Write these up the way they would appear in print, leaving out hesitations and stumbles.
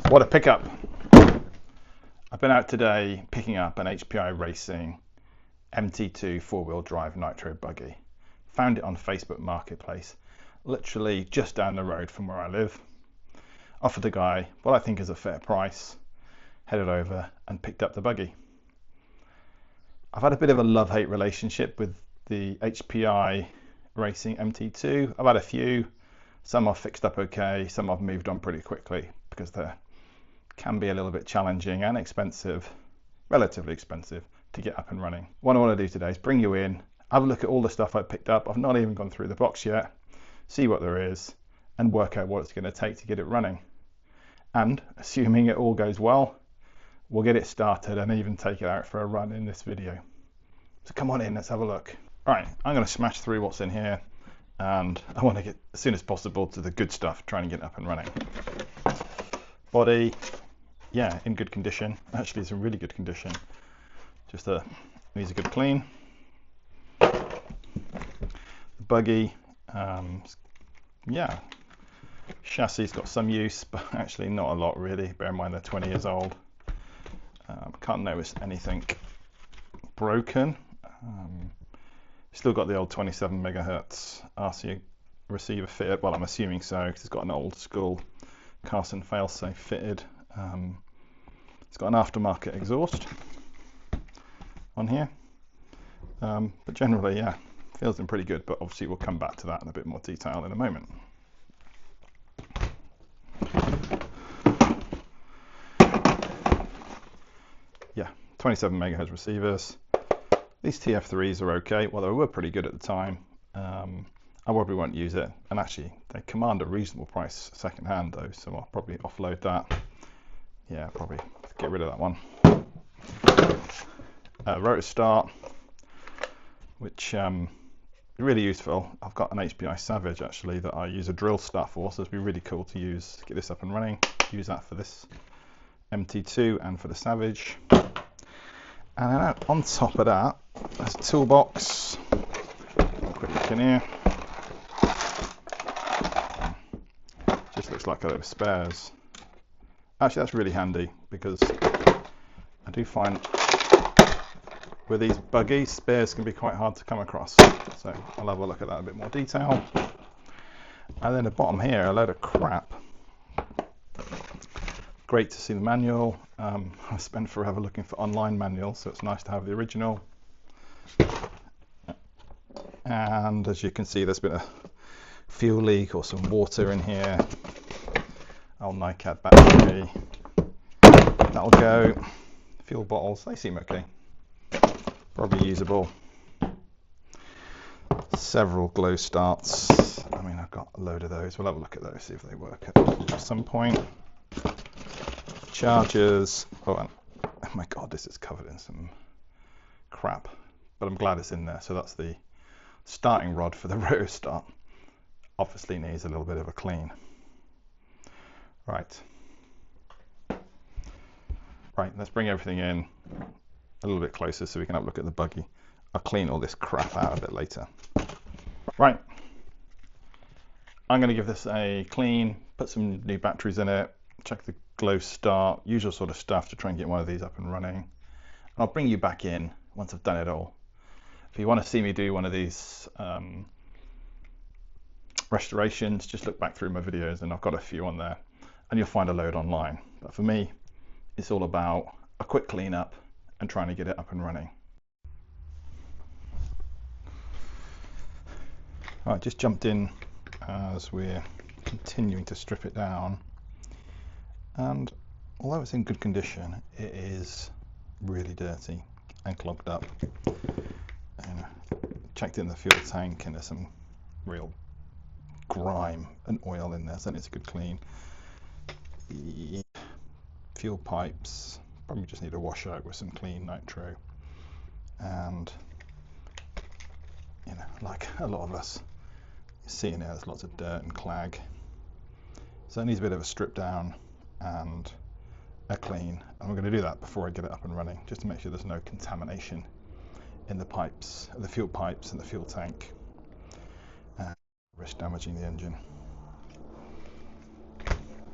What a pickup! I've been out today picking up an HPI Racing MT2 four-wheel drive nitro buggy. Found it on Facebook Marketplace, literally just down the road from where I live. Offered the guy what I think is a fair price, headed over and picked up the buggy. I've had a bit of a love-hate relationship with the HPI Racing MT2. I've had a few. Some I've fixed up okay, some I've moved on pretty quickly because they can be a little bit challenging and expensive, relatively expensive, to get up and running. What I want to do today is bring you in, have a look at all the stuff I picked up. I've not even gone through the box yet, see what there is, and work out what it's going to take to get it running. And assuming it all goes well, we'll get it started and even take it out for a run in this video. So come on in, let's have a look. All right, I'm going to smash through what's in here, and I want to get as soon as possible to the good stuff, trying to get up and running. Body, yeah, in good condition. Actually, it's in really good condition. Just needs a good clean. The buggy, yeah, chassis's got some use, but actually not a lot really. Bear in mind they're 20 years old. Can't notice anything broken. Still got the old 27 megahertz RC receiver fitted. Well, I'm assuming so, because it's got an old school Carson failsafe fitted. It's got an aftermarket exhaust on here, but generally, yeah, feels in pretty good. But obviously, we'll come back to that in a bit more detail in a moment. Yeah, 27 megahertz receivers. These TF3s are okay. Well, they were pretty good at the time. I probably won't use it, and actually they command a reasonable price second hand though, so I'll probably offload that. Yeah, probably get rid of that one. Rotor start, which is really useful. I've got an HPI Savage actually that I use a drill start for, so it'd be really cool to use, get this up and running. Use that for this MT2 and for the Savage. And then on top of that, there's a toolbox. Quick look in here. Just looks like a load of spares. Actually, that's really handy because I do find with these buggies, spares can be quite hard to come across. So I'll have a look at that in a bit more detail. And then at the bottom here, a load of crap. Great to see the manual. I spent forever looking for online manuals, so it's nice to have the original. And as you can see, there's been a fuel leak or some water in here. Old NiCad battery. That'll go. Fuel bottles, they seem okay. Probably usable. Several glow starts. I mean, I've got a load of those. We'll have a look at those, see if they work at some point. Chargers. Oh my god, this is covered in some crap, but I'm glad it's in there. So that's the starting rod for the rotor start. Obviously needs a little bit of a clean. Right, let's bring everything in a little bit closer so we can have a look at the buggy. I'll clean all this crap out a bit later. Right, I'm going to give this a clean, put some new batteries in it, check the glow start, usual sort of stuff to try and get one of these up and running. And I'll bring you back in once I've done it all. If you want to see me do one of these restorations, just look back through my videos, and I've got a few on there, and you'll find a load online. But for me, it's all about a quick cleanup and trying to get it up and running. All right, just jumped in as we're continuing to strip it down. And although it's in good condition, it is really dirty and clogged up. And checked in the fuel tank, and there's some real grime and oil in there, so it's a good clean. The fuel pipes probably just need a wash out with some clean nitro. And you know, like a lot of us, you see in there, there's lots of dirt and clag. So it needs a bit of a strip down and a clean, and we're going to do that before I get it up and running, just to make sure there's no contamination in the pipes, the fuel pipes and the fuel tank, and risk damaging the engine.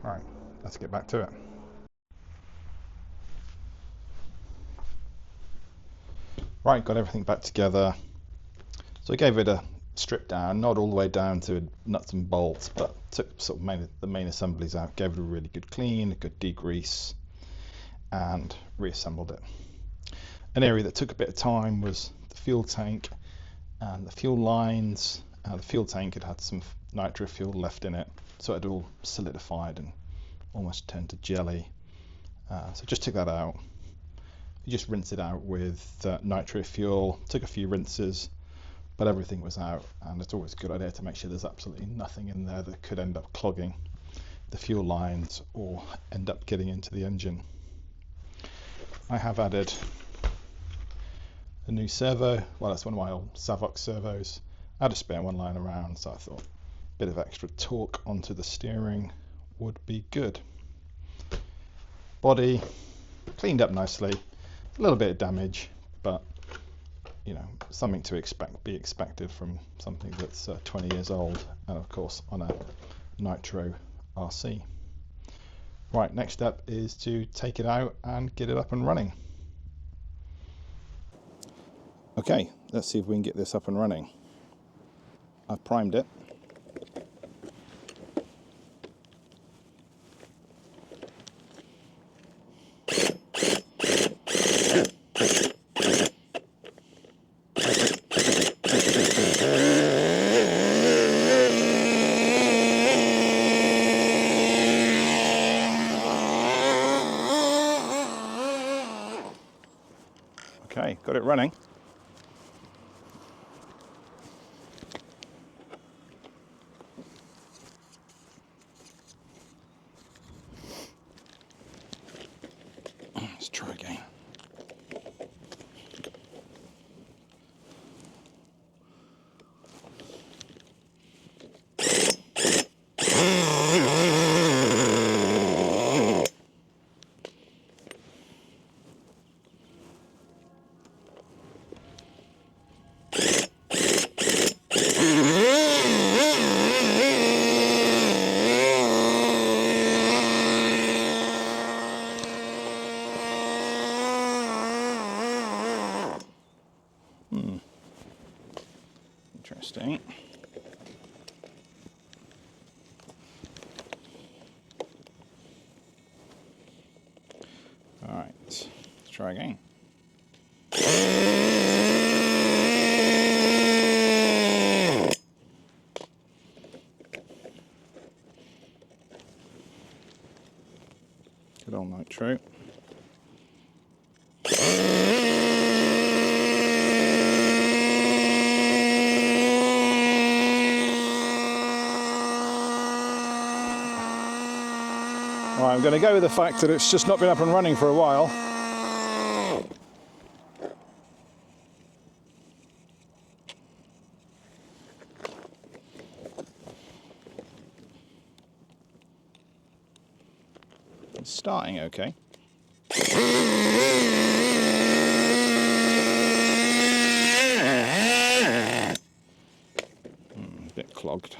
All right, let's get back to it. Right, got everything back together. So I gave it a strip down, not all the way down to nuts and bolts, but took sort of the main assemblies out, gave it a really good clean, a good degrease, and reassembled it. An area that took a bit of time was the fuel tank and the fuel lines. The fuel tank had some nitro fuel left in it, so it had all solidified and almost turned to jelly. So just took that out. You just rinse it out with nitro fuel, took a few rinses, but everything was out, and it's always a good idea to make sure there's absolutely nothing in there that could end up clogging the fuel lines or end up getting into the engine. I have added a new servo. Well, that's one of my old Savox servos. I had a spare one lying around, so I thought a bit of extra torque onto the steering would be good. Body cleaned up nicely, a little bit of damage, but you know, something to be expected from something that's 20 years old, and of course on a Nitro RC. Right, next step is to take it out and get it up and running. Okay, let's see if we can get this up and running. I've primed it. Okay, got it running. Let's try again. Interesting. All right, let's try again. Good old Nitro. Well, I'm going to go with the fact that it's just not been up and running for a while. It's starting okay. A bit clogged.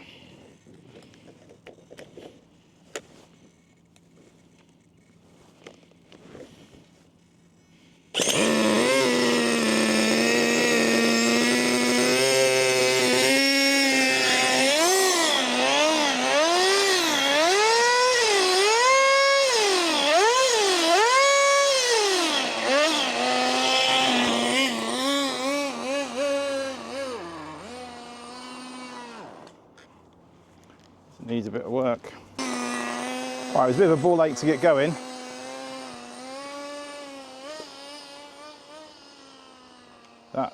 Needs a bit of work. Right, it was a bit of a ball ache to get going. That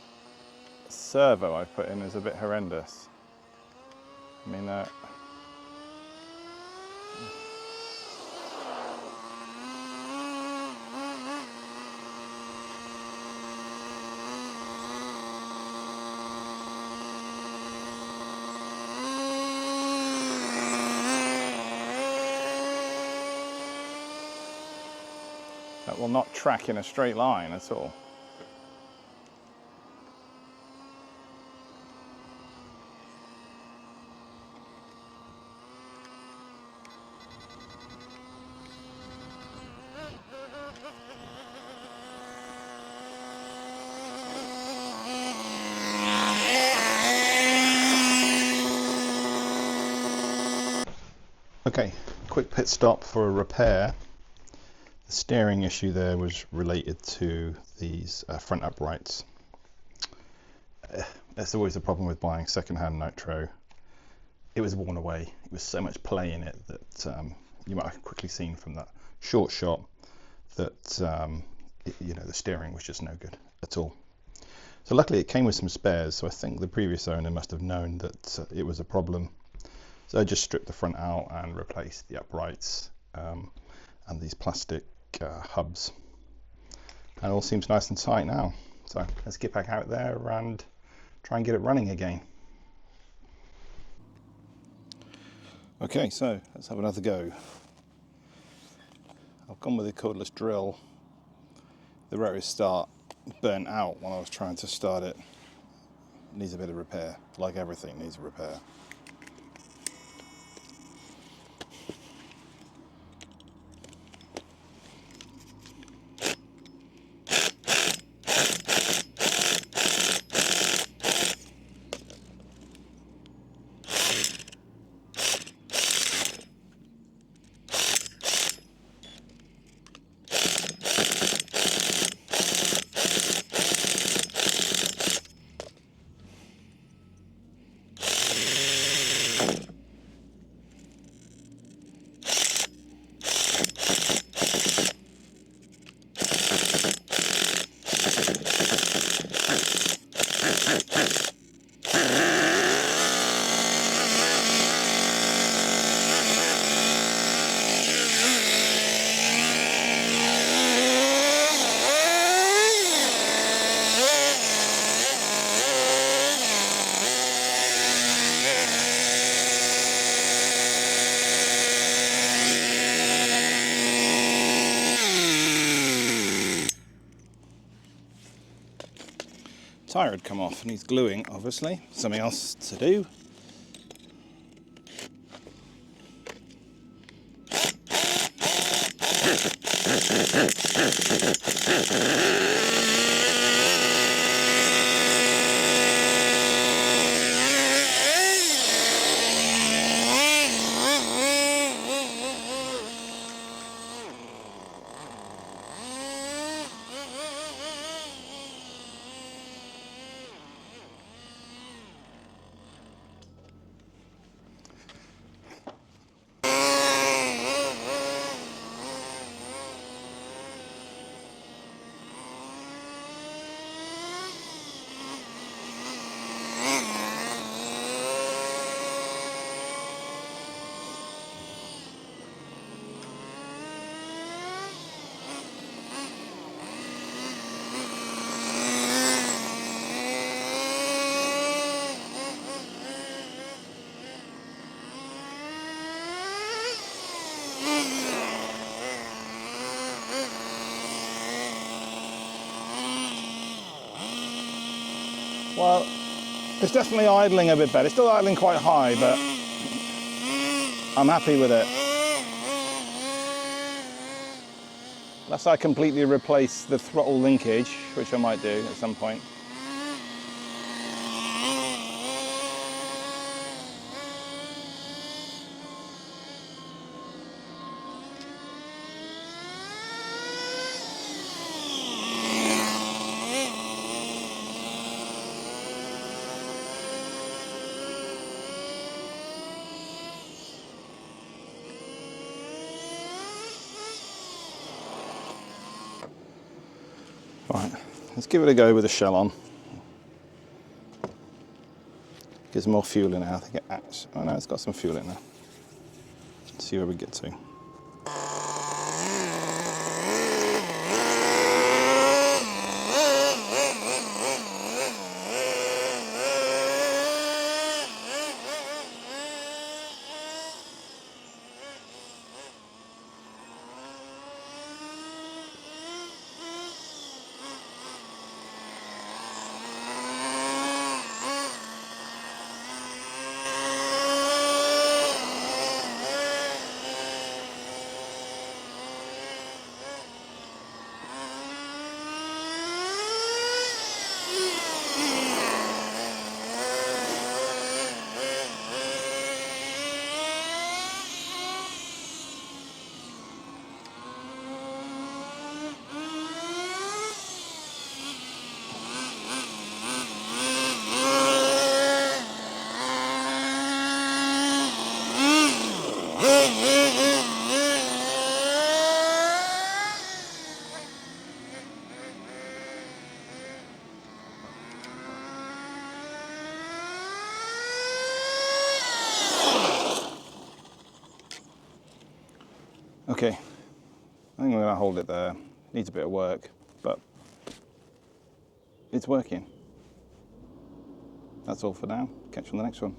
servo I put in is a bit horrendous. I mean, that will not track in a straight line at all. quick pit stop for a repair. The steering issue there was related to these front uprights. That's always a problem with buying second-hand Nitro. It was worn away. It was so much play in it that you might have quickly seen from that short shot that the steering was just no good at all. So luckily it came with some spares, so I think the previous owner must have known that it was a problem. So I just stripped the front out and replaced the uprights and these plastic hubs. And it all seems nice and tight now. So let's get back out there and try and get it running again. Okay, so let's have another go. I've gone with a cordless drill. The rotary start burnt out when I was trying to start it. It needs a bit of repair, like everything needs a repair. Tyre had come off and he's gluing, obviously. Something else to do. Well, it's definitely idling a bit better. It's still idling quite high, but I'm happy with it. Unless I completely replace the throttle linkage, which I might do at some point. Right, let's give it a go with the shell on. Gives more fuel in there. I think it acts. Oh no, it's got some fuel in there. Let's see where we get to. Okay, I think I'm going to hold it there. Needs a bit of work, but it's working. That's all for now. Catch you on the next one.